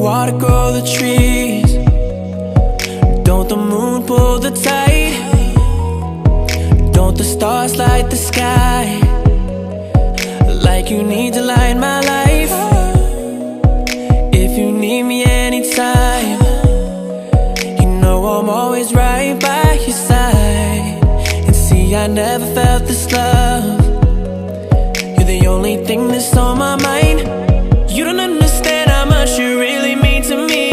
water grow the trees? Don't the moon pull the tide? Don't the stars light the sky? Like you need to light my life. If you need me anytime, you know I'm always right by your side. And see, I never felt this love. You're the only thing that's on my mind. You don't understand how much you really mean to me.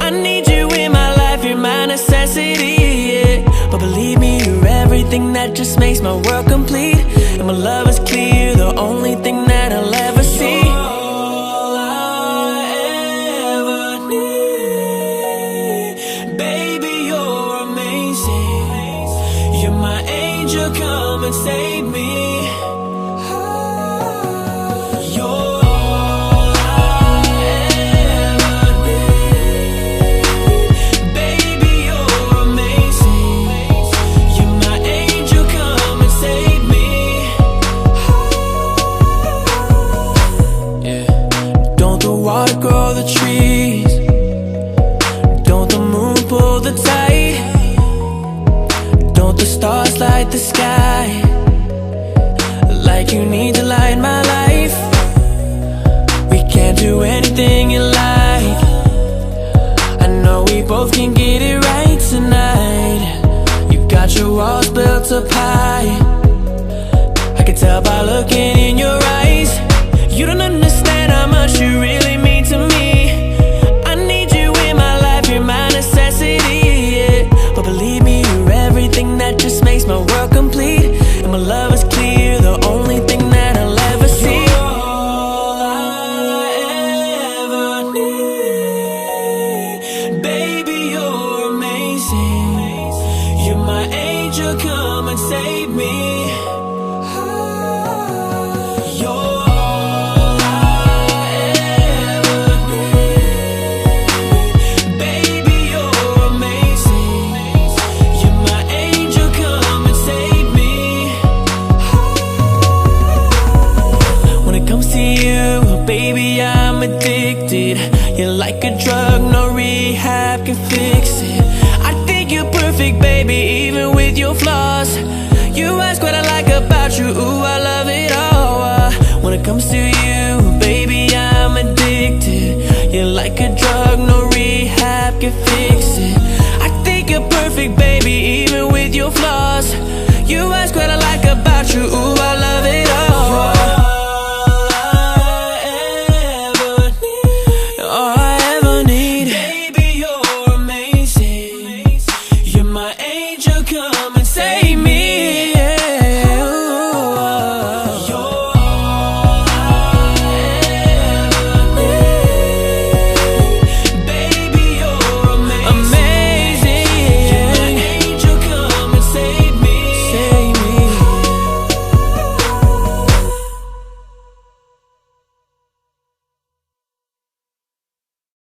I need you in my life, you're my necessity, yeah. But believe me, you're everything that just makes my world complete. And my love is clear, the only thing that I'll ever see. You're all I ever need. Baby, you're amazing. You're my angel, come and save me. Water grow the trees? Don't the moon pull the tide? Don't the stars light the sky? Like you need to light my life. We can't do anything you like. I know we both can get it right tonight. You got your walls built up high. I can tell by looking in your eyes. You don't understand how much you really mean to me. I need you in my life, you're my necessity, yeah. But believe me, you're everything that just makes my world complete. And my love is clear, the only thing that I'll ever see. You're all I ever need. Baby, you're amazing. You're my angel, come and save me. Baby, I'm addicted. You're like a drug, no rehab can fix it. I think you're perfect, baby, even with your flaws. You ask what I like about you, ooh, I love it all. When it comes to you, baby, I'm addicted. You're like a drug, no rehab can fix it. I think you're perfect, baby, even with your flaws. You ask what I like about you, ooh, I love it all.